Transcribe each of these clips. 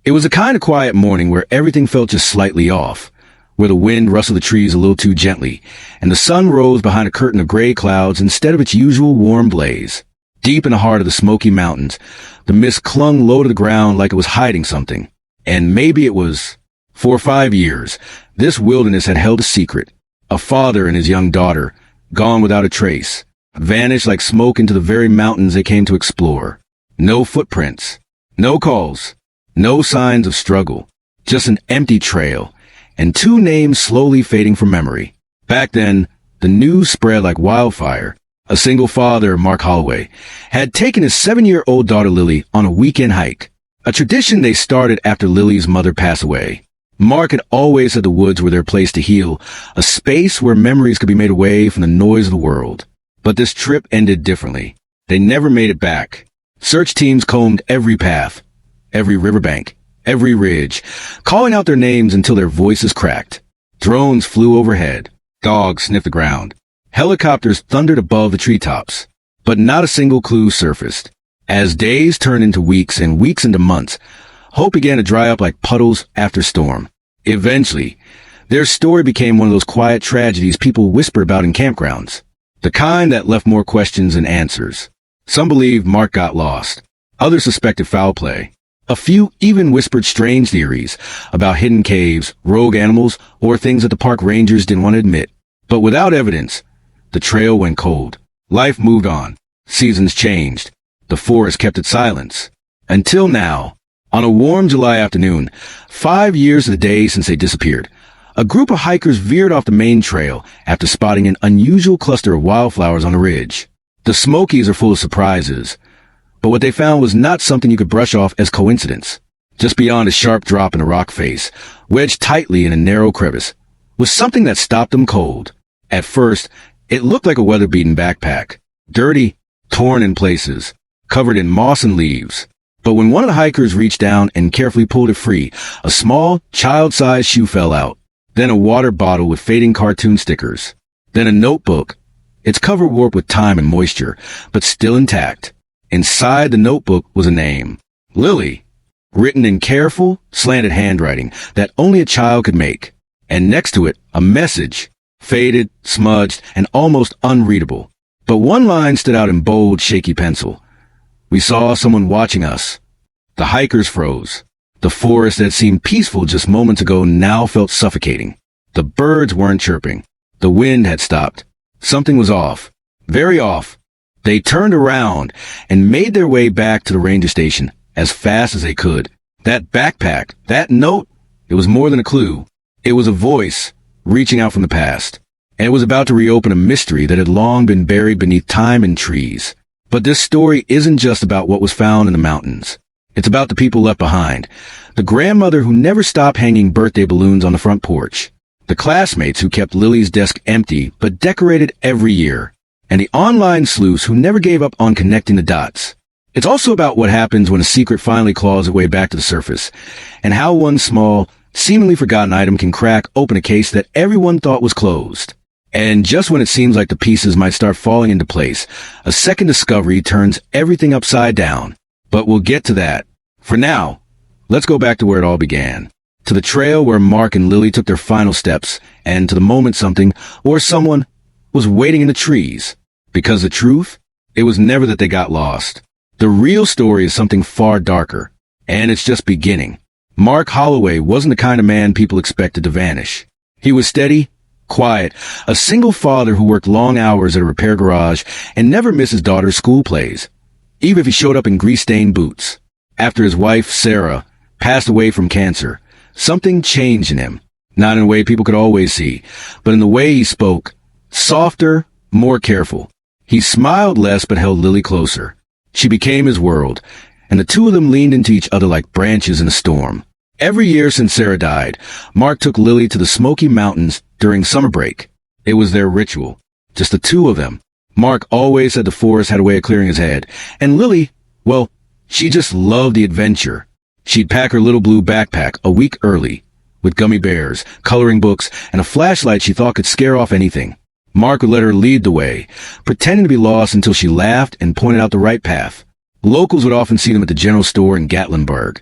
It was a kind of quiet morning where everything felt just slightly off, where the wind rustled the trees a little too gently, and the sun rose behind a curtain of gray clouds instead of its usual warm blaze. Deep in the heart of the Smoky Mountains, the mist clung low to the ground like it was hiding something. And maybe it was. For 5 years, this wilderness had held a secret. A father and his young daughter, gone without a trace, vanished like smoke into the very mountains they came to explore. No footprints, no calls, no signs of struggle, just an empty trail, and 2 names slowly fading from memory. Back then, the news spread like wildfire. A single father, Mark Holloway, had taken his 7-year-old daughter Lily on a weekend hike, a tradition they started after Lily's mother passed away. Mark had always said the woods were their place to heal, a space where memories could be made away from the noise of the world. But this trip ended differently. They never made it back. Search teams combed every path, every riverbank, every ridge, calling out their names until their voices cracked. Drones flew overhead. Dogs sniffed the ground. Helicopters thundered above the treetops. But not a single clue surfaced. As days turned into weeks and weeks into months, hope began to dry up like puddles after storm. Eventually, their story became one of those quiet tragedies people whisper about in campgrounds. The kind that left more questions than answers. Some believed Mark got lost. Others suspected foul play. A few even whispered strange theories about hidden caves, rogue animals, or things that the park rangers didn't want to admit. But without evidence, the trail went cold. Life moved on. Seasons changed. The forest kept its silence. Until now, on a warm July afternoon, 5 years to the day since they disappeared, a group of hikers veered off the main trail after spotting an unusual cluster of wildflowers on the ridge. The Smokies are full of surprises, but what they found was not something you could brush off as coincidence. Just beyond a sharp drop in a rock face, wedged tightly in a narrow crevice, was something that stopped them cold. At first, it looked like a weather-beaten backpack, dirty, torn in places, covered in moss and leaves. But when one of the hikers reached down and carefully pulled it free, a small, child-sized shoe fell out. Then a water bottle with fading cartoon stickers. Then a notebook, its cover warped with time and moisture, but still intact. Inside the notebook was a name. Lily, written in careful, slanted handwriting that only a child could make. And next to it, a message, faded, smudged, and almost unreadable. But one line stood out in bold, shaky pencil. We saw someone watching us. The hikers froze. The forest that seemed peaceful just moments ago now felt suffocating. The birds weren't chirping. The wind had stopped. Something was off. Very off. They turned around and made their way back to the ranger station as fast as they could. That backpack, that note, it was more than a clue. It was a voice reaching out from the past. And it was about to reopen a mystery that had long been buried beneath time and trees. But this story isn't just about what was found in the mountains. It's about the people left behind. The grandmother who never stopped hanging birthday balloons on the front porch. The classmates who kept Lily's desk empty but decorated every year. And the online sleuths who never gave up on connecting the dots. It's also about what happens when a secret finally claws its way back to the surface, and how one small, seemingly forgotten item can crack open a case that everyone thought was closed. And just when it seems like the pieces might start falling into place, a second discovery turns everything upside down. But we'll get to that. For now, let's go back to where it all began. To the trail where Mark and Lily took their final steps, and to the moment something, or someone, was waiting in the trees. Because the truth, it was never that they got lost. The real story is something far darker, and it's just beginning. Mark Holloway wasn't the kind of man people expected to vanish. He was steady, quiet, a single father who worked long hours at a repair garage and never missed his daughter's school plays, even if he showed up in grease-stained boots. After his wife, Sarah, passed away from cancer, something changed in him. Not in a way people could always see, but in the way he spoke. Softer, more careful. He smiled less but held Lily closer. She became his world, and the two of them leaned into each other like branches in a storm. Every year since Sarah died, Mark took Lily to the Smoky Mountains during summer break. It was their ritual. Just the two of them. Mark always said the forest had a way of clearing his head, and Lily, well, she just loved the adventure. She'd pack her little blue backpack a week early, with gummy bears, coloring books, and a flashlight she thought could scare off anything. Mark would let her lead the way, pretending to be lost until she laughed and pointed out the right path. Locals would often see them at the general store in Gatlinburg.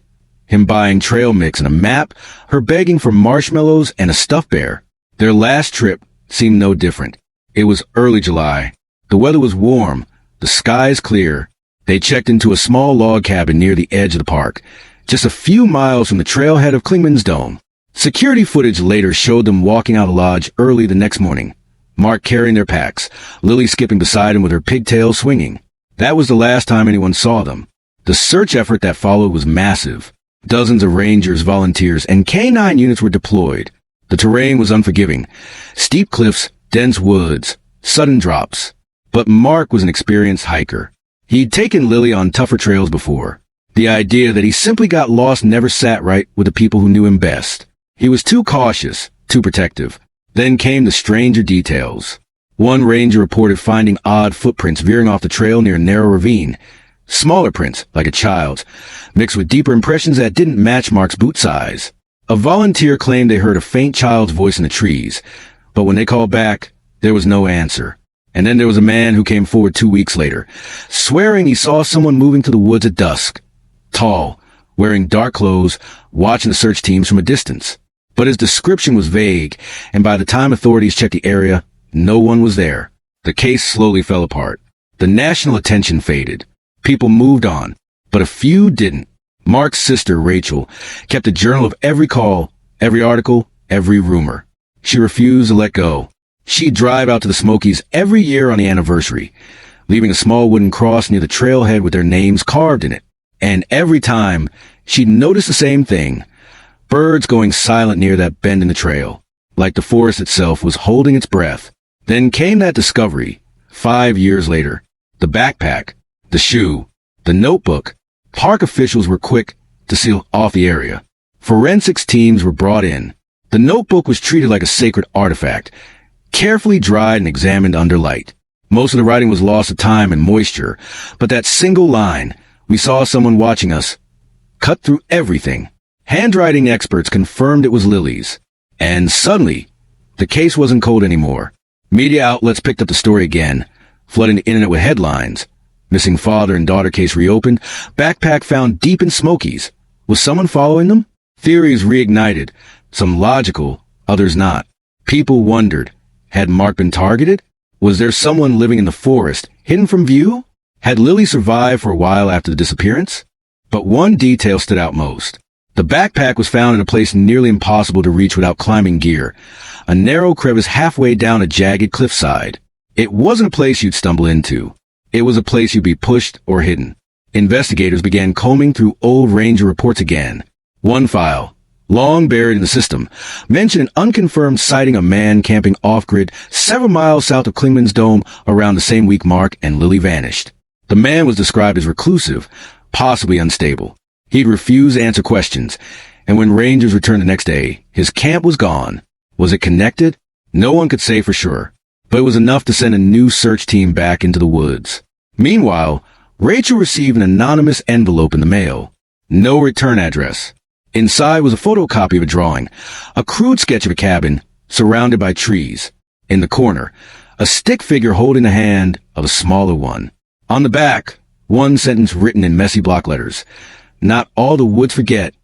him buying trail mix and a map, her begging for marshmallows and a stuffed bear. Their last trip seemed no different. It was early July. The weather was warm, the skies clear. They checked into a small log cabin near the edge of the park, just a few miles from the trailhead of Clingman's Dome. Security footage later showed them walking out of the lodge early the next morning, Mark carrying their packs, Lily skipping beside him with her pigtails swinging. That was the last time anyone saw them. The search effort that followed was massive. Dozens of rangers, volunteers, and K-9 units were deployed. The terrain was unforgiving. Steep cliffs, dense woods, sudden drops. But Mark was an experienced hiker. He'd taken Lily on tougher trails before. The idea that he simply got lost never sat right with the people who knew him best. He was too cautious, too protective. Then came the stranger details. One ranger reported finding odd footprints veering off the trail near a narrow ravine. Smaller prints, like a child's, mixed with deeper impressions that didn't match Mark's boot size. A volunteer claimed they heard a faint child's voice in the trees, but when they called back, there was no answer. And then there was a man who came forward 2 weeks later, swearing he saw someone moving to the woods at dusk. Tall, wearing dark clothes, watching the search teams from a distance. But his description was vague, and by the time authorities checked the area, no one was there. The case slowly fell apart. The national attention faded. People moved on, but a few didn't. Mark's sister, Rachel, kept a journal of every call, every article, every rumor. She refused to let go. She'd drive out to the Smokies every year on the anniversary, leaving a small wooden cross near the trailhead with their names carved in it. And every time, she'd notice the same thing. Birds going silent near that bend in the trail, like the forest itself was holding its breath. Then came that discovery, 5 years later. The backpack, the shoe, the notebook. Park officials were quick to seal off the area. Forensics teams were brought in. The notebook was treated like a sacred artifact, carefully dried and examined under light. Most of the writing was lost to time and moisture, but that single line, "We saw someone watching us," cut through everything. Handwriting experts confirmed it was Lily's. And suddenly, the case wasn't cold anymore. Media outlets picked up the story again, flooding the internet with headlines. Missing father and daughter case reopened. Backpack found deep in Smokies. Was someone following them? Theories reignited, some logical, others not. People wondered, had Mark been targeted? Was there someone living in the forest, hidden from view? Had Lily survived for a while after the disappearance? But one detail stood out most. The backpack was found in a place nearly impossible to reach without climbing gear, a narrow crevice halfway down a jagged cliffside. It wasn't a place you'd stumble into. It was a place you'd be pushed or hidden. Investigators began combing through old ranger reports again. One file, long buried in the system, mentioned an unconfirmed sighting of a man camping off-grid several miles south of Clingman's Dome around the same week Mark and Lily vanished. The man was described as reclusive, possibly unstable. He'd refuse to answer questions, and when rangers returned the next day, his camp was gone. Was it connected? No one could say for sure, but it was enough to send a new search team back into the woods. Meanwhile, Rachel received an anonymous envelope in the mail. No return address. Inside was a photocopy of a drawing, a crude sketch of a cabin surrounded by trees. In the corner, a stick figure holding the hand of a smaller one. On the back, one sentence written in messy block letters. Not all the woods forget.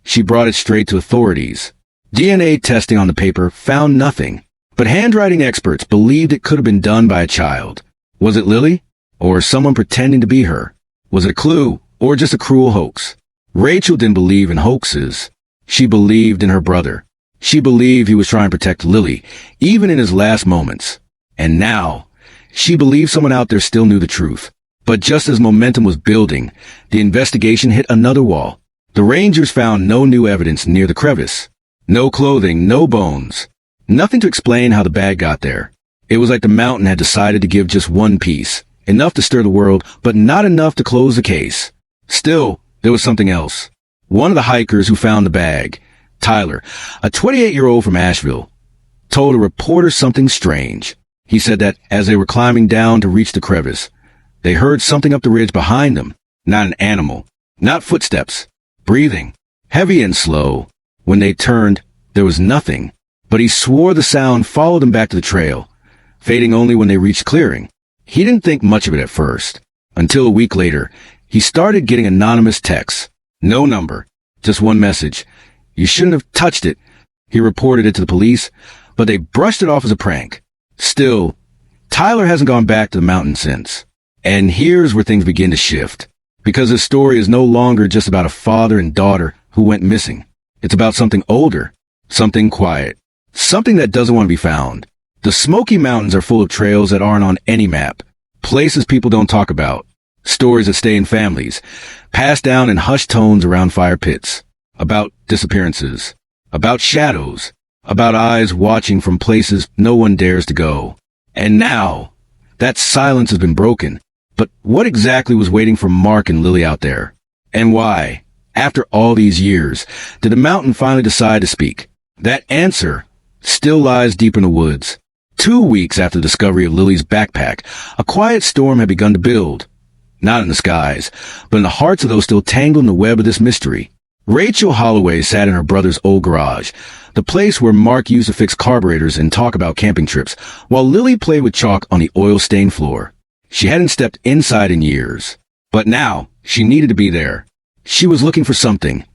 She brought it straight to authorities. DNA testing on the paper found nothing, but handwriting experts believed it could have been done by a child. Was it Lily? Or someone pretending to be her? Was it a clue, or just a cruel hoax? Rachel didn't believe in hoaxes. She believed in her brother. She believed he was trying to protect Lily, even in his last moments. And now, she believed someone out there still knew the truth. But just as momentum was building, the investigation hit another wall. The rangers found no new evidence near the crevice. No clothing, no bones. Nothing to explain how the bag got there. It was like the mountain had decided to give just one piece, enough to stir the world, but not enough to close the case. Still, there was something else. One of the hikers who found the bag, Tyler, a 28-year-old from Asheville, told a reporter something strange. He said that as they were climbing down to reach the crevice, they heard something up the ridge behind them. Not an animal, not footsteps, breathing, heavy and slow. When they turned, there was nothing, but he swore the sound followed them back to the trail, fading only when they reached clearing. He didn't think much of it at first, until a week later, he started getting anonymous texts. No number, Just one message. You shouldn't have touched it. He reported it to the police, but they brushed it off as a prank. Still, Tyler hasn't gone back to the mountain since. And here's where things begin to shift. Because his story is no longer just about a father and daughter who went missing. It's about something older, something quiet, something that doesn't want to be found. The Smoky Mountains are full of trails that aren't on any map, places people don't talk about, stories that stay in families, passed down in hushed tones around fire pits, about disappearances, about shadows, about eyes watching from places no one dares to go. And now, that silence has been broken. But what exactly was waiting for Mark and Lily out there? And why, after all these years, did the mountain finally decide to speak? That answer still lies deep in the woods. 2 weeks after the discovery of Lily's backpack, a quiet storm had begun to build. Not in the skies, but in the hearts of those still tangled in the web of this mystery. Rachel Holloway sat in her brother's old garage, the place where Mark used to fix carburetors and talk about camping trips, while Lily played with chalk on the oil-stained floor. She hadn't stepped inside in years, but now she needed to be there. She was looking for something.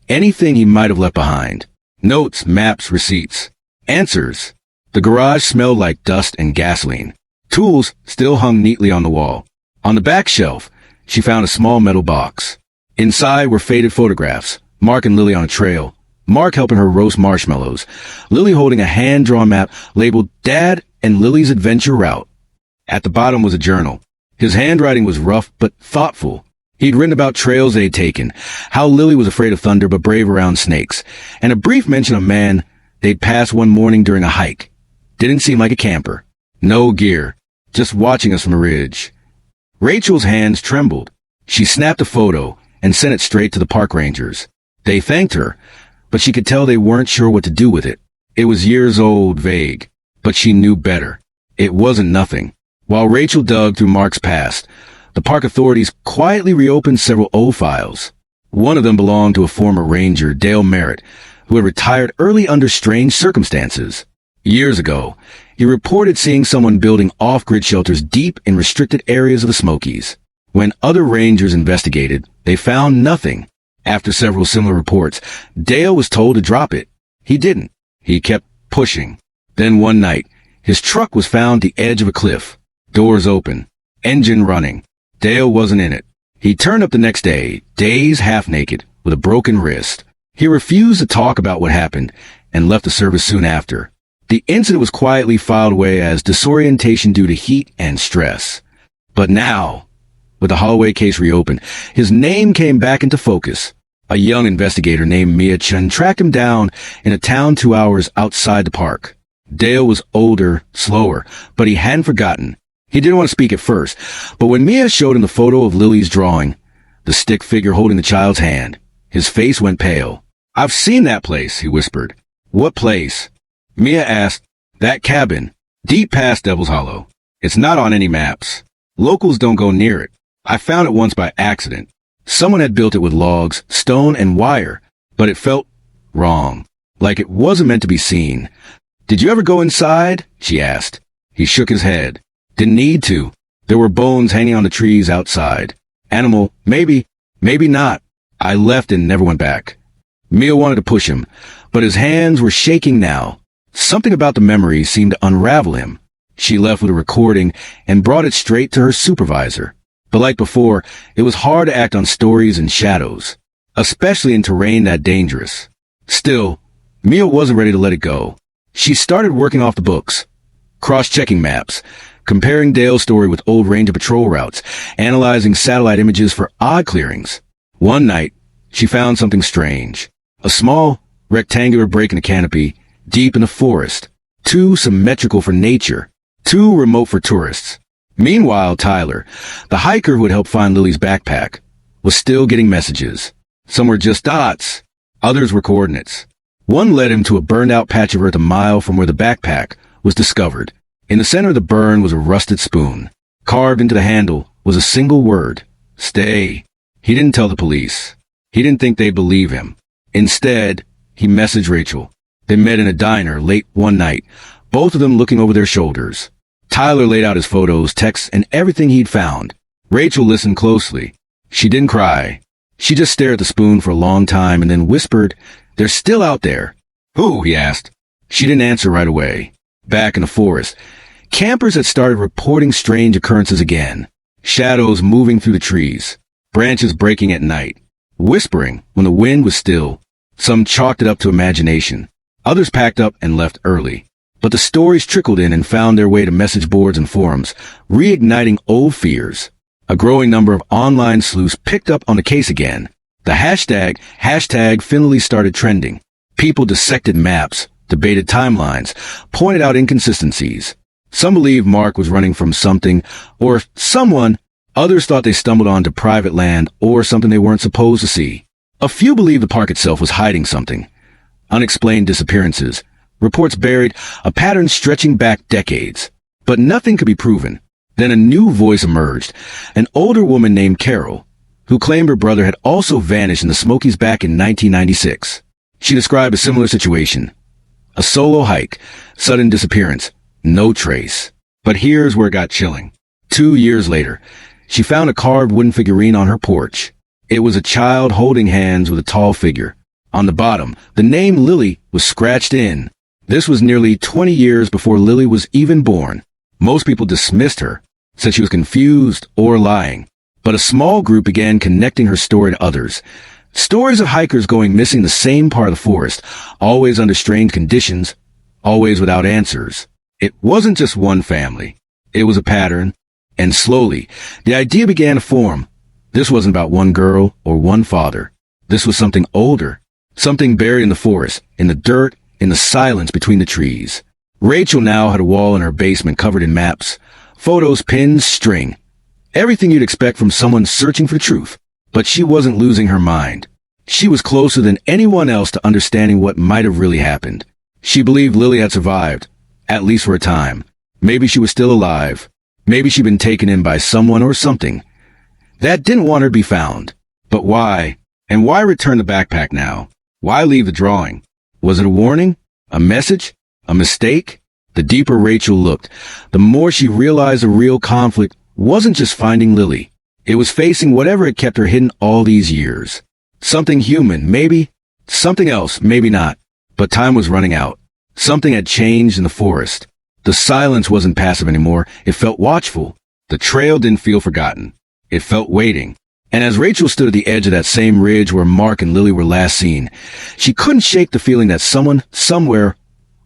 Anything he might have left behind. Notes, maps, receipts. Answers. The garage smelled like dust and gasoline. Tools still hung neatly on the wall. On the back shelf, she found a small metal box. Inside were faded photographs. Mark and Lily on a trail. Mark helping her roast marshmallows. Lily holding a hand-drawn map labeled Dad and Lily's Adventure Route. At the bottom was a journal. His handwriting was rough but thoughtful. He'd written about trails they'd taken, how Lily was afraid of thunder but brave around snakes, and a brief mention of a man they'd passed one morning during a hike. Didn't seem like a camper. No gear. Just watching us from a ridge. Rachel's hands trembled. She snapped a photo and sent it straight to the park rangers. They thanked her, but she could tell they weren't sure what to do with it. It was years old, vague, but she knew better. It wasn't nothing. While Rachel dug through Mark's past, the park authorities quietly reopened several old files. One of them belonged to a former ranger, Dale Merritt, who had retired early under strange circumstances. Years ago, he reported seeing someone building off-grid shelters deep in restricted areas of the Smokies. When other rangers investigated, they found nothing. After several similar reports, Dale was told to drop it. He didn't. He kept pushing. Then one night, his truck was found at the edge of a cliff. Doors open. Engine running. Dale wasn't in it. He turned up the next day, dazed, half-naked, with a broken wrist. He refused to talk about what happened and left the service soon after. The incident was quietly filed away as disorientation due to heat and stress. But now, with the Holloway case reopened, his name came back into focus. A young investigator named Mia Chun tracked him down in a town 2 hours outside the park. Dale was older, slower, but he hadn't forgotten. He didn't want to speak at first, but when Mia showed him the photo of Lily's drawing, the stick figure holding the child's hand, his face went pale. "I've seen that place," he whispered. "What place?" Mia asked. "That cabin, deep past Devil's Hollow. It's not on any maps. Locals don't go near it. I found it once by accident. Someone had built it with logs, stone, and wire, but it felt wrong, like it wasn't meant to be seen." "Did you ever go inside?" she asked. He shook his head. "Didn't need to. There were bones hanging on the trees outside. Animal, maybe, maybe not. I left and never went back." Mia wanted to push him, but his hands were shaking now. Something about the memory seemed to unravel him. She left with a recording and brought it straight to her supervisor. But like before, it was hard to act on stories and shadows, especially in terrain that dangerous. Still, Mia wasn't ready to let it go. She started working off the books, cross-checking maps, comparing Dale's story with old Ranger patrol routes, analyzing satellite images for odd clearings. One night, she found something strange. A small, rectangular break in the canopy, deep in the forest. Too symmetrical for nature. Too remote for tourists. Meanwhile, Tyler, the hiker who had helped find Lily's backpack, was still getting messages. Some were just dots. Others were coordinates. One led him to a burned-out patch of earth a mile from where the backpack was discovered. In the center of the burn was a rusted spoon. Carved into the handle was a single word: stay. He didn't tell the police. He didn't think they'd believe him. Instead, he messaged Rachel. They met in a diner late one night, both of them looking over their shoulders. Tyler laid out his photos, texts, and everything he'd found. Rachel listened closely. She didn't cry. She just stared at the spoon for a long time and then whispered, "They're still out there." "Who?" he asked. She didn't answer right away. Back in the forest, campers had started reporting strange occurrences again. Shadows moving through the trees, branches breaking at night, whispering when the wind was still. Some chalked it up to imagination. Others packed up and left early. But the stories trickled in and found their way to message boards and forums, reigniting old fears. A growing number of online sleuths picked up on the case again. The hashtag finally started trending. People dissected maps, debated timelines, pointed out inconsistencies. Some believed Mark was running from something or someone. Others thought they stumbled onto private land or something they weren't supposed to see. A few believed the park itself was hiding something. Unexplained disappearances. Reports buried a pattern stretching back decades. But nothing could be proven. Then a new voice emerged, an older woman named Carol, who claimed her brother had also vanished in the Smokies back in 1996. She described a similar situation. A solo hike, sudden disappearance, no trace. But here's where it got chilling. 2 years later, she found a carved wooden figurine on her porch. It was a child holding hands with a tall figure. On the bottom, the name Lily was scratched in. This was nearly 20 years before Lily was even born. Most people dismissed her, said she was confused or lying. But a small group began connecting her story to others. Stories of hikers going missing in the same part of the forest, always under strange conditions, always without answers. It wasn't just one family. It was a pattern. And slowly, the idea began to form. This wasn't about one girl or one father. This was something older. Something buried in the forest, in the dirt, in the silence between the trees. Rachel now had a wall in her basement covered in maps, photos, pins, string. Everything you'd expect from someone searching for truth. But she wasn't losing her mind. She was closer than anyone else to understanding what might have really happened. She believed Lily had survived, at least for a time. Maybe she was still alive. Maybe she'd been taken in by someone or something that didn't want her to be found. But why? And why return the backpack now? Why leave the drawing? Was it a warning? A message? A mistake? The deeper Rachel looked, the more she realized the real conflict wasn't just finding Lily. It was facing whatever had kept her hidden all these years. Something human, maybe. Something else, maybe not. But time was running out. Something had changed in the forest. The silence wasn't passive anymore. It felt watchful. The trail didn't feel forgotten. It felt waiting. And as Rachel stood at the edge of that same ridge where Mark and Lily were last seen, she couldn't shake the feeling that someone, somewhere,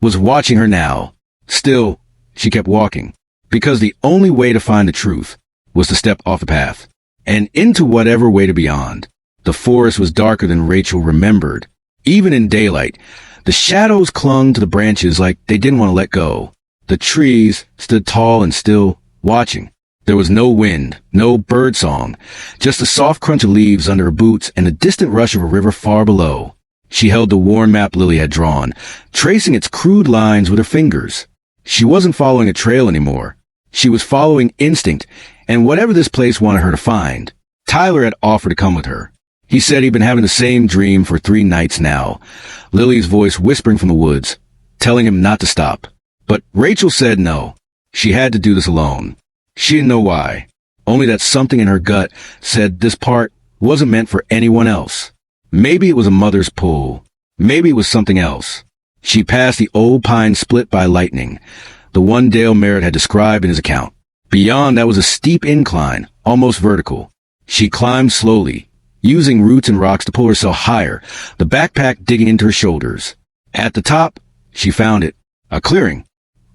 was watching her now. Still, she kept walking. Because the only way to find the truth was to step off the path and into whatever way to beyond. The forest was darker than Rachel remembered. Even in daylight, the shadows clung to the branches like they didn't want to let go. The trees stood tall and still, watching. There was no wind, no bird song, just the soft crunch of leaves under her boots and the distant rush of a river far below. She held the worn map Lily had drawn, tracing its crude lines with her fingers. She wasn't following a trail anymore. She was following instinct and whatever this place wanted her to find. Tyler had offered to come with her. He said he'd been having the same dream for 3 nights now. Lily's voice whispering from the woods, telling him not to stop. But Rachel said no. She had to do this alone. She didn't know why. Only that something in her gut said this part wasn't meant for anyone else. Maybe it was a mother's pull. Maybe it was something else. She passed the old pine split by lightning, the one Dale Merritt had described in his account. Beyond that was a steep incline, almost vertical. She climbed slowly, using roots and rocks to pull herself higher, the backpack digging into her shoulders. At the top, she found it. A clearing.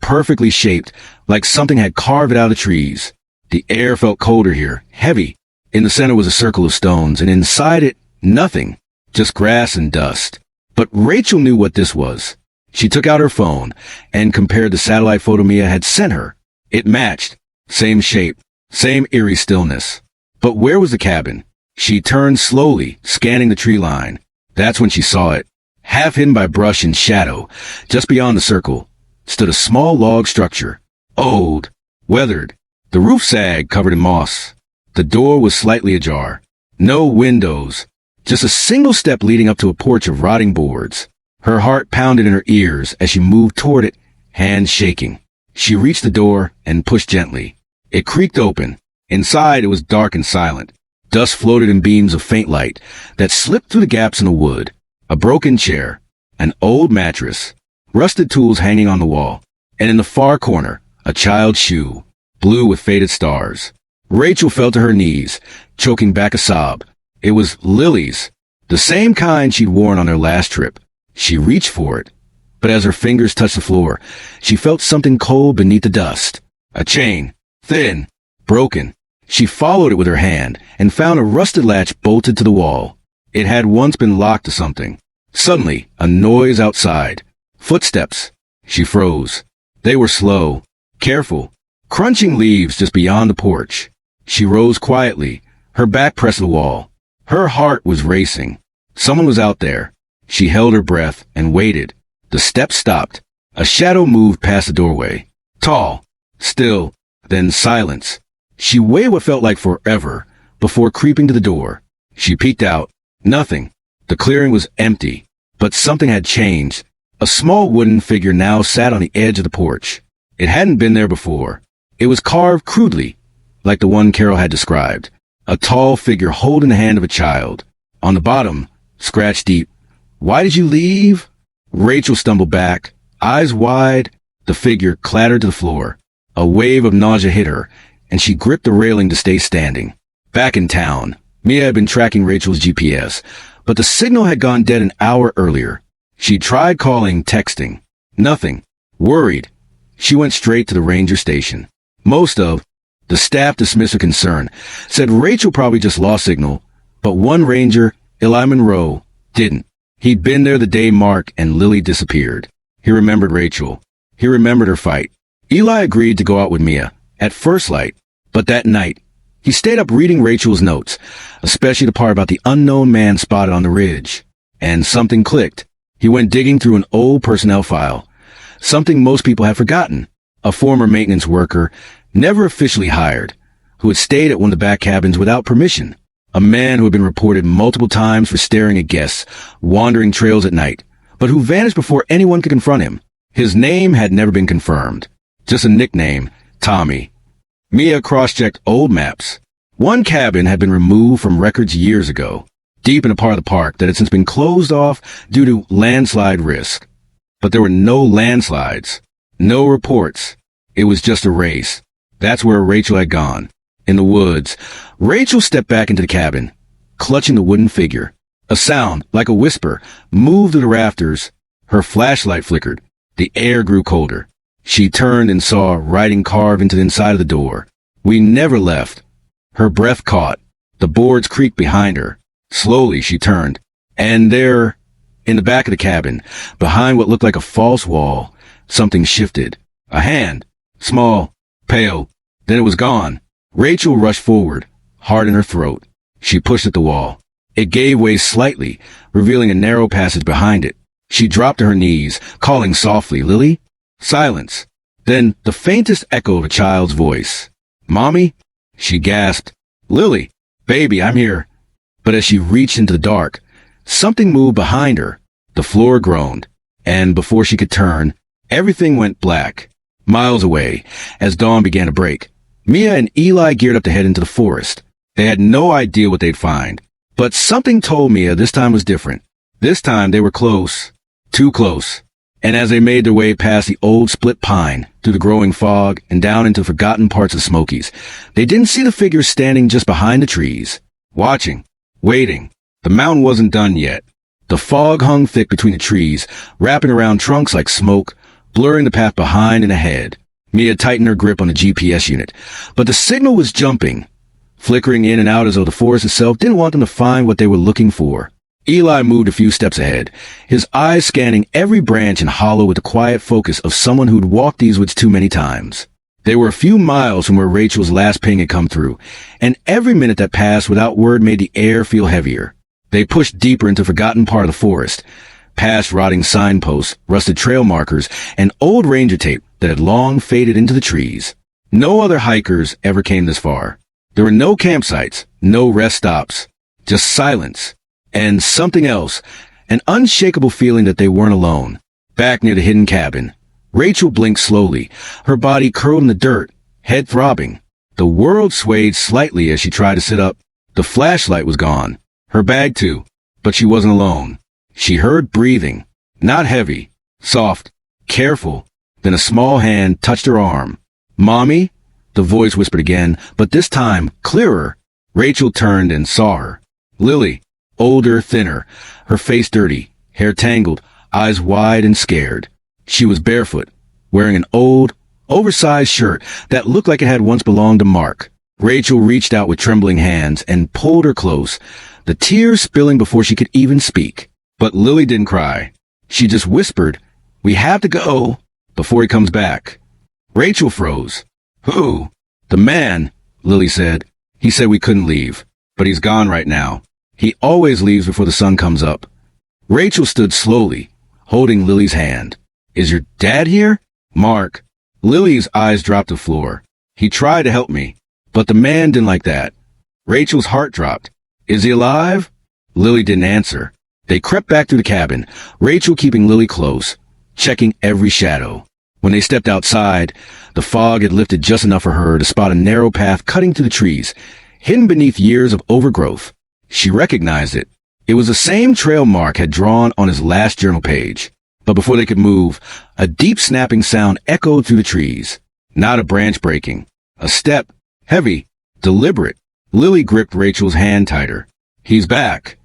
Perfectly shaped, like something had carved it out of the trees. The air felt colder here, heavy. In the center was a circle of stones, and inside it, nothing. Just grass and dust. But Rachel knew what this was. She took out her phone and compared the satellite photo Mia had sent her. It matched. Same shape. Same eerie stillness. But where was the cabin? She turned slowly, scanning the tree line. That's when she saw it. Half hidden by brush and shadow, just beyond the circle, stood a small log structure. Old. Weathered. The roof sagged, covered in moss. The door was slightly ajar. No windows. Just a single step leading up to a porch of rotting boards. Her heart pounded in her ears as she moved toward it, hands shaking. She reached the door and pushed gently. It creaked open. Inside, it was dark and silent. Dust floated in beams of faint light that slipped through the gaps in the wood. A broken chair, an old mattress, rusted tools hanging on the wall, and in the far corner, a child's shoe, blue with faded stars. Rachel fell to her knees, choking back a sob. It was Lily's, the same kind she'd worn on their last trip. She reached for it, but as her fingers touched the floor, she felt something cold beneath the dust. A chain, thin, broken. She followed it with her hand and found a rusted latch bolted to the wall. It had once been locked to something. Suddenly, a noise outside. Footsteps. She froze. They were slow, careful, crunching leaves just beyond the porch. She rose quietly, her back pressed to the wall. Her heart was racing. Someone was out there. She held her breath and waited. The steps stopped. A shadow moved past the doorway. Tall, still, then silence. She waited what felt like forever before creeping to the door. She peeked out. Nothing. The clearing was empty, but something had changed. A small wooden figure now sat on the edge of the porch. It hadn't been there before. It was carved crudely, like the one Carol had described. A tall figure holding the hand of a child. On the bottom, scratched deep, "Why did you leave?" Rachel stumbled back, eyes wide. The figure clattered to the floor. A wave of nausea hit her, and she gripped the railing to stay standing. Back in town, Mia had been tracking Rachel's GPS, but the signal had gone dead an hour earlier. She tried calling, texting. Nothing. Worried, she went straight to the ranger station. Most of the staff dismissed her concern, said Rachel probably just lost signal, but one ranger, Eli Monroe, didn't. He'd been there the day Mark and Lily disappeared. He remembered Rachel. He remembered her fight. Eli agreed to go out with Mia at first light, but that night, he stayed up reading Rachel's notes, especially the part about the unknown man spotted on the ridge. And something clicked. He went digging through an old personnel file, something most people had forgotten. A former maintenance worker, never officially hired, who had stayed at one of the back cabins without permission. A man who had been reported multiple times for staring at guests, wandering trails at night, but who vanished before anyone could confront him. His name had never been confirmed. Just a nickname, Tommy. Mia cross-checked old maps. One cabin had been removed from records years ago, deep in a part of the park that had since been closed off due to landslide risk. But there were no landslides, no reports. It was just a race. That's where Rachel had gone. In the woods, Rachel stepped back into the cabin, clutching the wooden figure. A sound, like a whisper, moved through the rafters. Her flashlight flickered. The air grew colder. She turned and saw writing carved into the inside of the door. "We never left." Her breath caught. The boards creaked behind her. Slowly she turned. And there, in the back of the cabin, behind what looked like a false wall, something shifted. A hand. Small. Pale. Then it was gone. Rachel rushed forward, heart in her throat. She pushed at the wall. It gave way slightly, revealing a narrow passage behind it. She dropped to her knees, calling softly, "Lily?" Silence. Then the faintest echo of a child's voice. "Mommy?" She gasped. "Lily, baby, I'm here." But as she reached into the dark, something moved behind her. The floor groaned, and before she could turn, everything went black. Miles away, as dawn began to break, Mia and Eli geared up to head into the forest. They had no idea what they'd find, but something told Mia this time was different. This time they were close. Too close. And as they made their way past the old split pine, through the growing fog, and down into forgotten parts of Smokies, they didn't see the figure standing just behind the trees, watching, waiting. The mountain wasn't done yet. The fog hung thick between the trees, wrapping around trunks like smoke, blurring the path behind and ahead. Mia tightened her grip on the GPS unit, but the signal was jumping, flickering in and out as though the forest itself didn't want them to find what they were looking for. Eli moved a few steps ahead, his eyes scanning every branch and hollow with the quiet focus of someone who'd walked these woods too many times. They were a few miles from where Rachel's last ping had come through, and every minute that passed without word made the air feel heavier. They pushed deeper into a forgotten part of the forest, past rotting signposts, rusted trail markers, and old ranger tape that had long faded into the trees. No other hikers ever came this far. There were no campsites, no rest stops, just silence. And something else, an unshakable feeling that they weren't alone. Back near the hidden cabin, Rachel blinked slowly, her body curled in the dirt, head throbbing. The world swayed slightly as she tried to sit up, The flashlight was gone. Her bag too. But she wasn't alone. She heard breathing. Not heavy. Soft. Careful. Then a small hand touched her arm. "Mommy?" The voice whispered again, but this time clearer. Rachel turned and saw her. Lily. Older, thinner. Her face dirty. Hair tangled. Eyes wide and scared. She was barefoot, wearing an old, oversized shirt that looked like it had once belonged to Mark. Rachel reached out with trembling hands and pulled her close, the tears spilling before she could even speak. But Lily didn't cry. She just whispered, "We have to go before he comes back." Rachel froze. "Who?" "The man," Lily said. "He said we couldn't leave, but he's gone right now. He always leaves before the sun comes up." Rachel stood slowly, holding Lily's hand. "Is your dad here?" "Mark." Lily's eyes dropped to the floor. "He tried to help me, but the man didn't like that." Rachel's heart dropped. "Is he alive?" Lily didn't answer. They crept back through the cabin, Rachel keeping Lily close, checking every shadow. When they stepped outside, the fog had lifted just enough for her to spot a narrow path cutting through the trees, hidden beneath years of overgrowth. She recognized it. It was the same trail Mark had drawn on his last journal page. But before they could move, a deep snapping sound echoed through the trees. Not a branch breaking. A step. Heavy. Deliberate. Lily gripped Rachel's hand tighter. "He's back."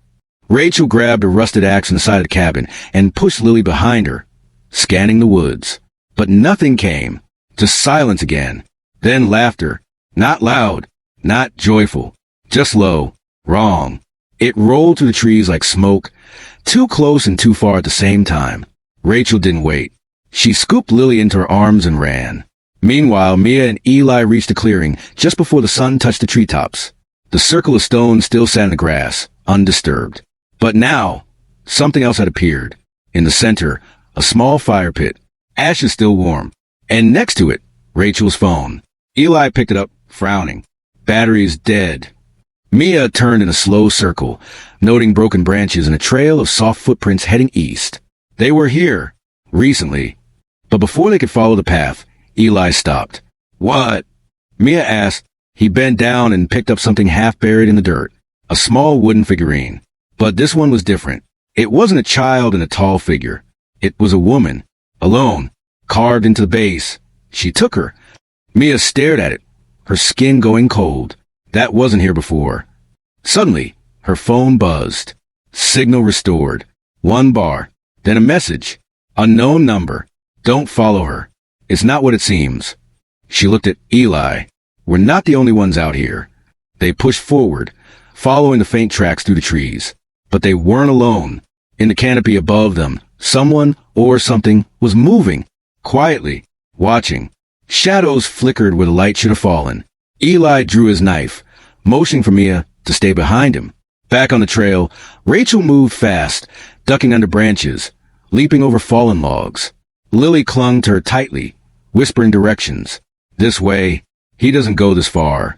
Rachel grabbed a rusted axe on the side of the cabin and pushed Lily behind her, scanning the woods. But nothing came. Just silence again. Then laughter. Not loud. Not joyful. Just low. Wrong. It rolled through the trees like smoke, too close and too far at the same time. Rachel didn't wait. She scooped Lily into her arms and ran. Meanwhile, Mia and Eli reached the clearing just before the sun touched the treetops. The circle of stones still sat in the grass, undisturbed. But now, something else had appeared. In the center, a small fire pit, ashes still warm. And next to it, Rachel's phone. Eli picked it up, frowning. "Battery's dead." Mia turned in a slow circle, noting broken branches and a trail of soft footprints heading east. They were here, recently. But before they could follow the path, Eli stopped. "What?" Mia asked. He bent down and picked up something half buried in the dirt, a small wooden figurine. But this one was different. It wasn't a child in a tall figure. It was a woman, alone, carved into the base. She took her. Mia stared at it, her skin going cold. That wasn't here before. Suddenly, her phone buzzed. Signal restored. 1 bar. Then a message. "Unknown number. Don't follow her. It's not what it seems." She looked at Eli. "We're not the only ones out here." They pushed forward, following the faint tracks through the trees. But they weren't alone. In the canopy above them, someone or something was moving, quietly, watching. Shadows flickered where the light should have fallen. Eli drew his knife, motioning for Mia to stay behind him. Back on the trail, Rachel moved fast, ducking under branches, leaping over fallen logs. Lily clung to her tightly, whispering directions. "This way. He doesn't go this far."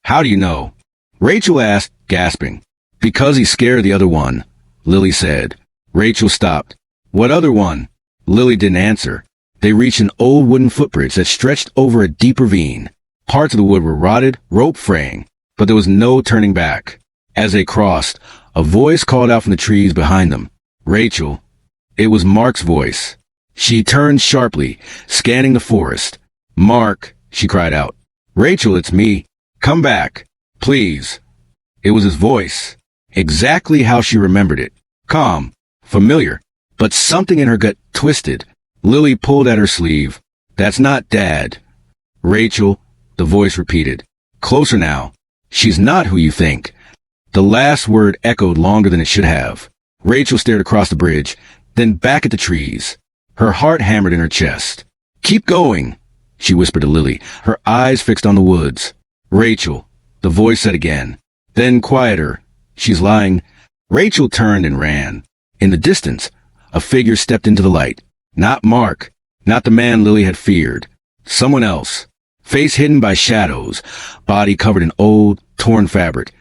"How do you know?" Rachel asked, gasping. "Because he scared the other one," Lily said. Rachel stopped. "What other one?" Lily didn't answer. They reached an old wooden footbridge that stretched over a deep ravine. Parts of the wood were rotted, rope fraying, but there was no turning back. As they crossed, a voice called out from the trees behind them. "Rachel." It was Mark's voice. She turned sharply, scanning the forest. "Mark," she cried out. "Rachel, it's me. Come back. Please." It was his voice. Exactly how she remembered it. Calm. Familiar. But something in her gut twisted. Lily pulled at her sleeve. "That's not Dad." "Rachel," the voice repeated. "Closer now. She's not who you think." The last word echoed longer than it should have. Rachel stared across the bridge, then back at the trees. Her heart hammered in her chest. "Keep going," she whispered to Lily, her eyes fixed on the woods. "Rachel," the voice said again. Then quieter. "She's lying." Rachel turned and ran. In the distance, a figure stepped into the light. Not Mark. Not the man Lily had feared. Someone else. Face hidden by shadows. Body covered in old, torn fabric.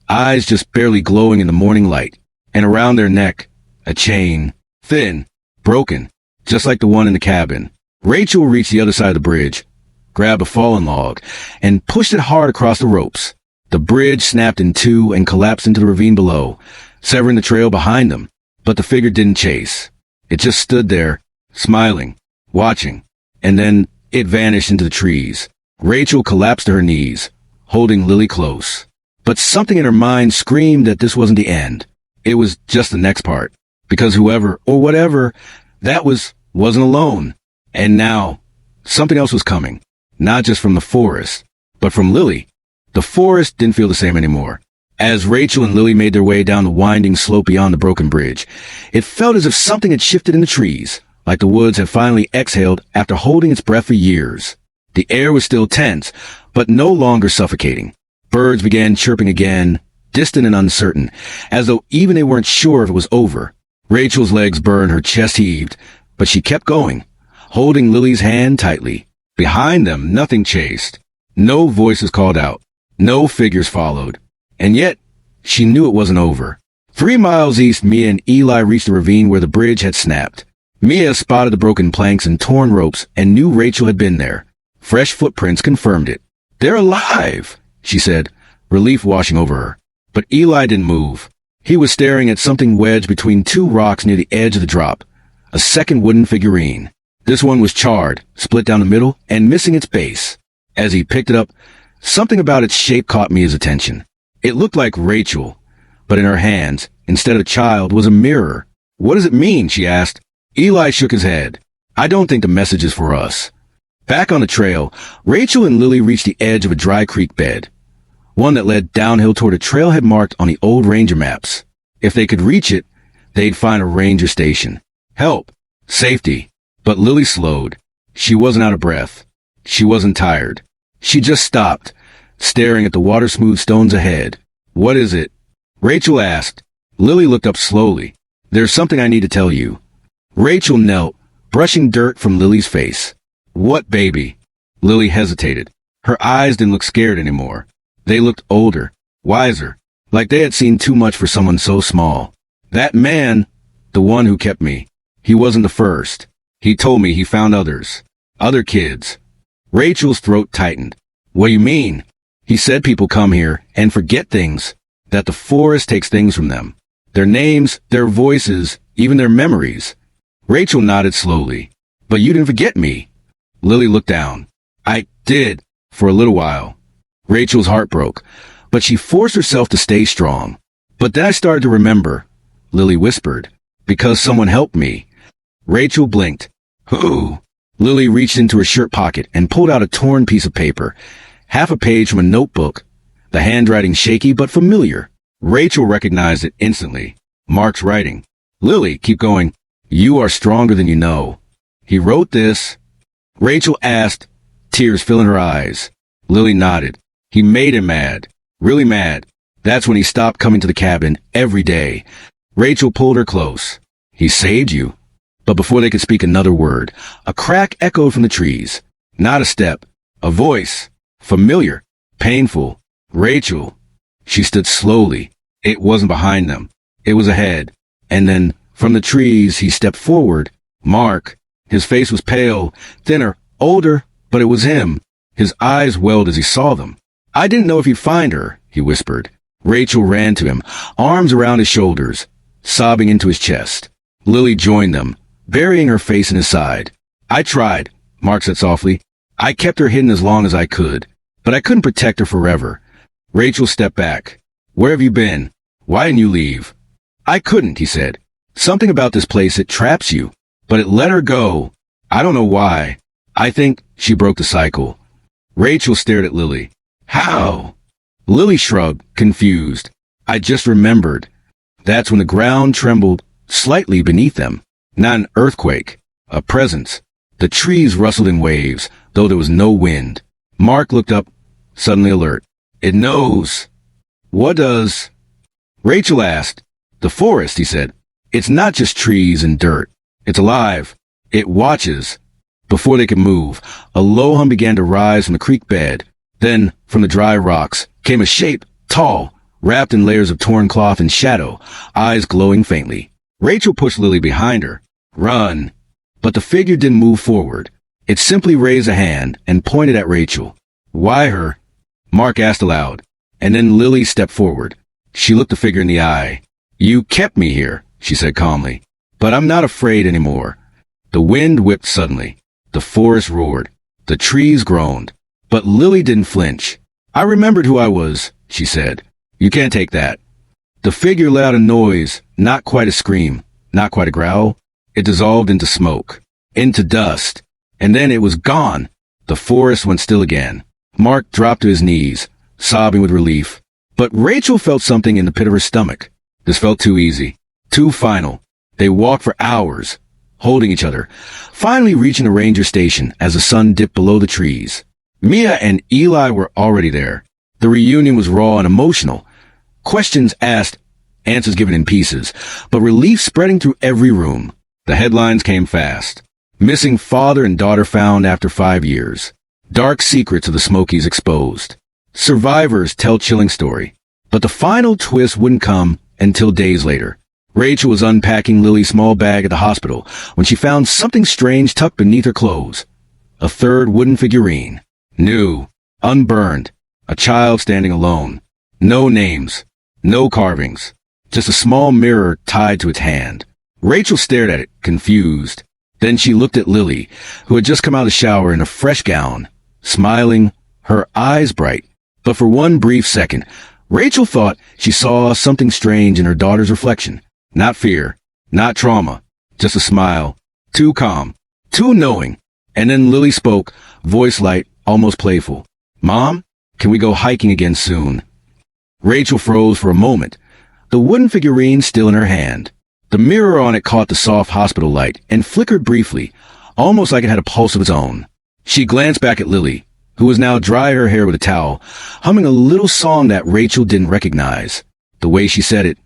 Eyes just barely glowing in the morning light. And around their neck, a chain. Thin. Broken. Just like the one in the cabin. Rachel reached the other side of the bridge, grabbed a fallen log, and pushed it hard across the ropes. The bridge snapped in two and collapsed into the ravine below, severing the trail behind them. But the figure didn't chase. It just stood there, smiling, watching, and then it vanished into the trees. Rachel collapsed to her knees, holding Lily close. But something in her mind screamed that this wasn't the end. It was just the next part. Because whoever, or whatever, that wasn't alone. And now, something else was coming. Not just from the forest, but from Lily. The forest didn't feel the same anymore. As Rachel and Lily made their way down the winding slope beyond the broken bridge, it felt as if something had shifted in the trees, like the woods had finally exhaled after holding its breath for years. The air was still tense, but no longer suffocating. Birds began chirping again, distant and uncertain, as though even they weren't sure if it was over. Rachel's legs burned, her chest heaved, but she kept going, holding Lily's hand tightly. Behind them, nothing chased. No voices called out. No figures followed. And yet, she knew it wasn't over. 3 miles east, Mia and Eli reached the ravine where the bridge had snapped. Mia spotted the broken planks and torn ropes and knew Rachel had been there. Fresh footprints confirmed it. "They're alive," she said, relief washing over her. But Eli didn't move. He was staring at something wedged between 2 rocks near the edge of the drop. A second wooden figurine. This one was charred, split down the middle, and missing its base. As he picked it up, something about its shape caught Mia's attention. It looked like Rachel, but in her hands, instead of a child, was a mirror. "What does it mean?" she asked. Eli shook his head. "I don't think the message is for us." Back on the trail, Rachel and Lily reached the edge of a dry creek bed, one that led downhill toward a trailhead marked on the old ranger maps. If they could reach it, they'd find a ranger station. Help. Safety. But Lily slowed. She wasn't out of breath. She wasn't tired. She just stopped, staring at the water-smooth stones ahead. "What is it?" Rachel asked. Lily looked up slowly. "There's something I need to tell you." Rachel knelt, brushing dirt from Lily's face. "What, baby?" Lily hesitated. Her eyes didn't look scared anymore. They looked older, wiser, like they had seen too much for someone so small. "That man, the one who kept me, he wasn't the first. He told me he found others. Other kids." Rachel's throat tightened. "What do you mean?" "He said people come here and forget things, that the forest takes things from them. Their names, their voices, even their memories." Rachel nodded slowly. "But you didn't forget me." Lily looked down. "I did, for a little while." Rachel's heart broke, but she forced herself to stay strong. "But then I started to remember," Lily whispered, "because someone helped me." Rachel blinked. "Who?" Lily reached into her shirt pocket and pulled out a torn piece of paper, half a page from a notebook, the handwriting shaky but familiar. Rachel recognized it instantly. Mark's writing. "Lily, keep going. You are stronger than you know. He wrote this." Rachel asked, tears filling her eyes. Lily nodded. "He made him mad. Really mad. That's when he stopped coming to the cabin every day." Rachel pulled her close. "He saved you." But before they could speak another word, a crack echoed from the trees. Not a step. A voice. Familiar. Painful. "Rachel." She stood slowly. It wasn't behind them. It was ahead. And then, from the trees, he stepped forward. Mark. His face was pale, thinner, older, but it was him. His eyes welled as he saw them. "I didn't know if you'd find her," he whispered. Rachel ran to him, arms around his shoulders, sobbing into his chest. Lily joined them, burying her face in his side. "I tried," Mark said softly. "I kept her hidden as long as I could, but I couldn't protect her forever." Rachel stepped back. "Where have you been? Why didn't you leave?" "I couldn't," he said. "Something about this place, it traps you." But it let her go. "I don't know why. I think she broke the cycle." Rachel stared at Lily. "How?" Lily shrugged, confused. "I just remembered." That's when the ground trembled slightly beneath them. Not an earthquake, a presence. The trees rustled in waves, though there was no wind. Mark looked up, suddenly alert. "It knows." "What does?" Rachel asked. "The forest," he said. "It's not just trees and dirt. It's alive. It watches." Before they could move, a low hum began to rise from the creek bed. Then, from the dry rocks, came a shape, tall, wrapped in layers of torn cloth and shadow, eyes glowing faintly. Rachel pushed Lily behind her. "Run." But the figure didn't move forward. It simply raised a hand and pointed at Rachel. "Why her?" Mark asked aloud. And then Lily stepped forward. She looked the figure in the eye. "You kept me here," she said calmly. "But I'm not afraid anymore." The wind whipped suddenly. The forest roared. The trees groaned. But Lily didn't flinch. "I remembered who I was," she said. "You can't take that." The figure let out a noise, not quite a scream, not quite a growl. It dissolved into smoke, into dust, and then it was gone. The forest went still again. Mark dropped to his knees, sobbing with relief. But Rachel felt something in the pit of her stomach. This felt too easy, too final. They walked for hours, holding each other, finally reaching the ranger station as the sun dipped below the trees. Mia and Eli were already there. The reunion was raw and emotional. Questions asked, answers given in pieces, but relief spreading through every room. The headlines came fast. Missing father and daughter found after 5 years. Dark secrets of the Smokies exposed. Survivors tell chilling story. But the final twist wouldn't come until days later. Rachel was unpacking Lily's small bag at the hospital when she found something strange tucked beneath her clothes. A third wooden figurine. New. Unburned. A child standing alone. No names. No carvings. Just a small mirror tied to its hand. Rachel stared at it, confused. Then she looked at Lily, who had just come out of the shower in a fresh gown, smiling, her eyes bright. But for one brief second, Rachel thought she saw something strange in her daughter's reflection. Not fear, not trauma, just a smile. Too calm, too knowing. And then Lily spoke, voice light, almost playful. "Mom, can we go hiking again soon?" Rachel froze for a moment, the wooden figurine still in her hand. The mirror on it caught the soft hospital light and flickered briefly, almost like it had a pulse of its own. She glanced back at Lily, who was now drying her hair with a towel, humming a little song that Rachel didn't recognize. The way she said it,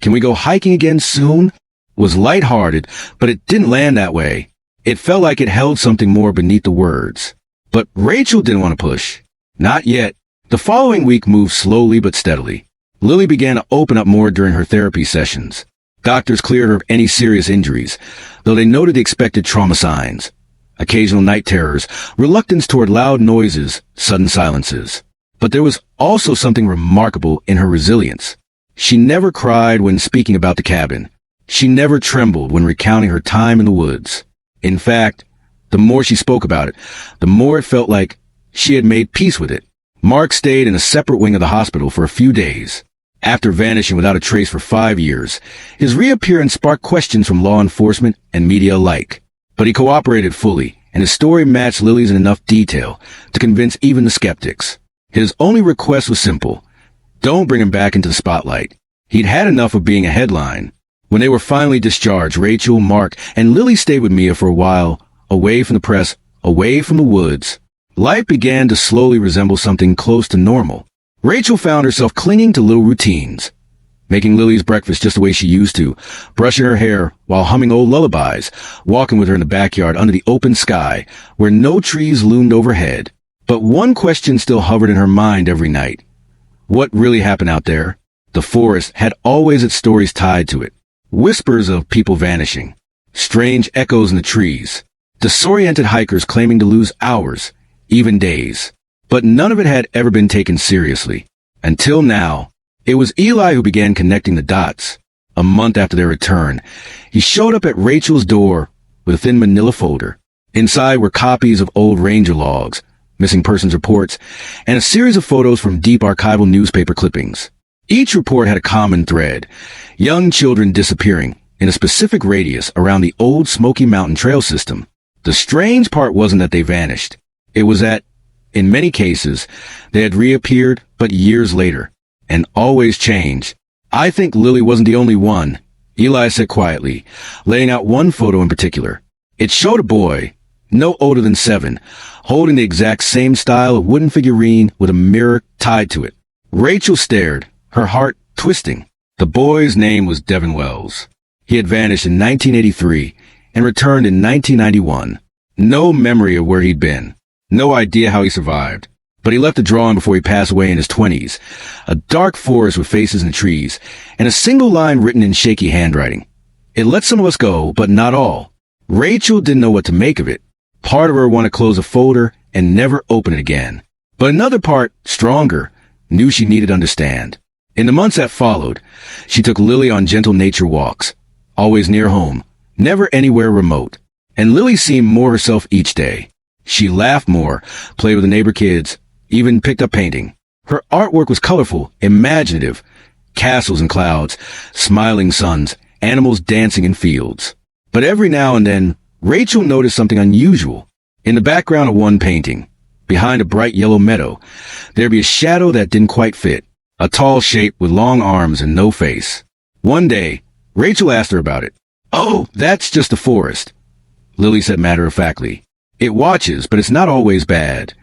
"Can we go hiking again soon?" was lighthearted, but it didn't land that way. It felt like it held something more beneath the words. But Rachel didn't want to push. Not yet. The following week moved slowly but steadily. Lily began to open up more during her therapy sessions. Doctors cleared her of any serious injuries, though they noted the expected trauma signs. Occasional night terrors, reluctance toward loud noises, sudden silences. But there was also something remarkable in her resilience. She never cried when speaking about the cabin. She never trembled when recounting her time in the woods. In fact, the more she spoke about it, the more it felt like she had made peace with it. Mark stayed in a separate wing of the hospital for a few days. After vanishing without a trace for 5 years, his reappearance sparked questions from law enforcement and media alike. But he cooperated fully, and his story matched Lily's in enough detail to convince even the skeptics. His only request was simple. Don't bring him back into the spotlight. He'd had enough of being a headline. When they were finally discharged, Rachel, Mark, and Lily stayed with Mia for a while, away from the press, away from the woods. Life began to slowly resemble something close to normal. Rachel found herself clinging to little routines, making Lily's breakfast just the way she used to, brushing her hair while humming old lullabies, walking with her in the backyard under the open sky, where no trees loomed overhead. But one question still hovered in her mind every night. What really happened out there? The forest had always its stories tied to it. Whispers of people vanishing, strange echoes in the trees, disoriented hikers claiming to lose hours, even days. But none of it had ever been taken seriously. Until now. It was Eli who began connecting the dots. A month after their return, he showed up at Rachel's door with a thin manila folder. Inside were copies of old ranger logs, missing persons reports, and a series of photos from deep archival newspaper clippings. Each report had a common thread: young children disappearing in a specific radius around the old Smoky Mountain trail system. The strange part wasn't that they vanished. It was that, in many cases, they had reappeared, but years later, and always changed. "I think Lily wasn't the only one," Eli said quietly, laying out one photo in particular. It showed a boy, no older than 7, holding the exact same style of wooden figurine with a mirror tied to it. Rachel stared, her heart twisting. The boy's name was Devin Wells. He had vanished in 1983 and returned in 1991. No memory of where he'd been. No idea how he survived. But he left a drawing before he passed away in his 20s. A dark forest with faces and trees, and a single line written in shaky handwriting. It let some of us go, but not all. Rachel didn't know what to make of it. Part of her wanted to close a folder and never open it again. But another part, stronger, knew she needed to understand. In the months that followed, she took Lily on gentle nature walks, always near home, never anywhere remote. And Lily seemed more herself each day. She laughed more, played with the neighbor kids, even picked up painting. Her artwork was colorful, imaginative. Castles and clouds, smiling suns, animals dancing in fields. But every now and then, Rachel noticed something unusual. In the background of one painting, behind a bright yellow meadow, there'd be a shadow that didn't quite fit. A tall shape with long arms and no face. One day, Rachel asked her about it. "Oh, that's just the forest," Lily said matter-of-factly. "It watches, but it's not always bad."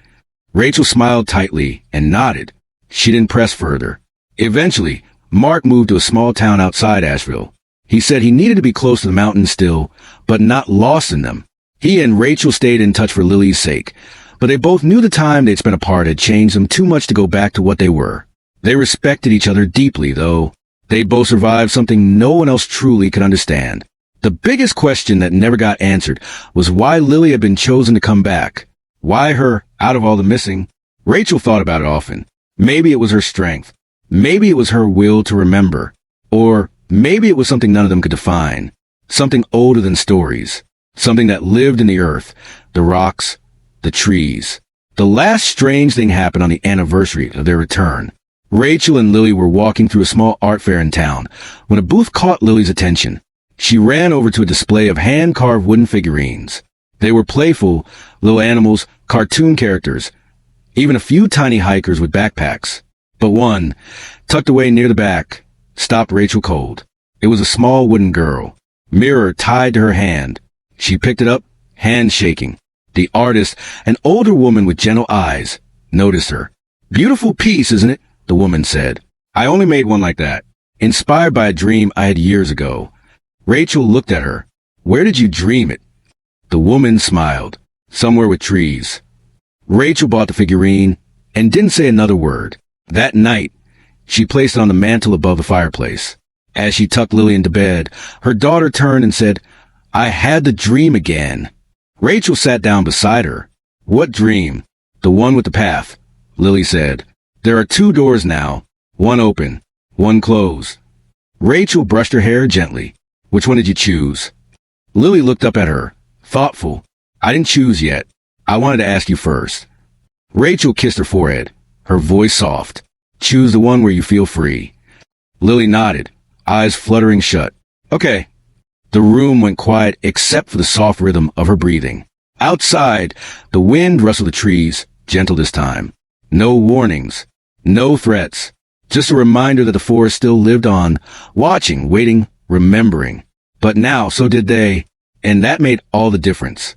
Rachel smiled tightly and nodded. She didn't press further. Eventually, Mark moved to a small town outside Asheville. He said he needed to be close to the mountains still, but not lost in them. He and Rachel stayed in touch for Lily's sake, but they both knew the time they'd spent apart had changed them too much to go back to what they were. They respected each other deeply, though. They both survived something no one else truly could understand. The biggest question that never got answered was why Lily had been chosen to come back. Why her, out of all the missing? Rachel thought about it often. Maybe it was her strength. Maybe it was her will to remember. Or maybe it was something none of them could define. Something older than stories. Something that lived in the earth, the rocks, the trees. The last strange thing happened on the anniversary of their return. Rachel and Lily were walking through a small art fair in town when a booth caught Lily's attention. She ran over to a display of hand-carved wooden figurines. They were playful, little animals, cartoon characters, even a few tiny hikers with backpacks. But one, tucked away near the back, stopped Rachel cold. It was a small wooden girl, mirror tied to her hand. She picked it up, hand shaking. The artist, an older woman with gentle eyes, noticed her. "Beautiful piece, isn't it?" the woman said. "I only made one like that, inspired by a dream I had years ago." Rachel looked at her. "Where did you dream it?" The woman smiled. "Somewhere with trees." Rachel bought the figurine and didn't say another word. That night, she placed it on the mantel above the fireplace. As she tucked Lily into bed, her daughter turned and said, "I had the dream again." Rachel sat down beside her. "What dream?" "The one with the path," Lily said. "There are 2 doors now, one open, one closed." Rachel brushed her hair gently. "Which one did you choose?" Lily looked up at her, thoughtful. "I didn't choose yet. I wanted to ask you first." Rachel kissed her forehead, her voice soft. "Choose the one where you feel free." Lily nodded, eyes fluttering shut. "Okay." The room went quiet except for the soft rhythm of her breathing. Outside, the wind rustled the trees, gentle this time. No warnings, no threats, just a reminder that the forest still lived on, watching, waiting, remembering. But now, so did they, and that made all the difference.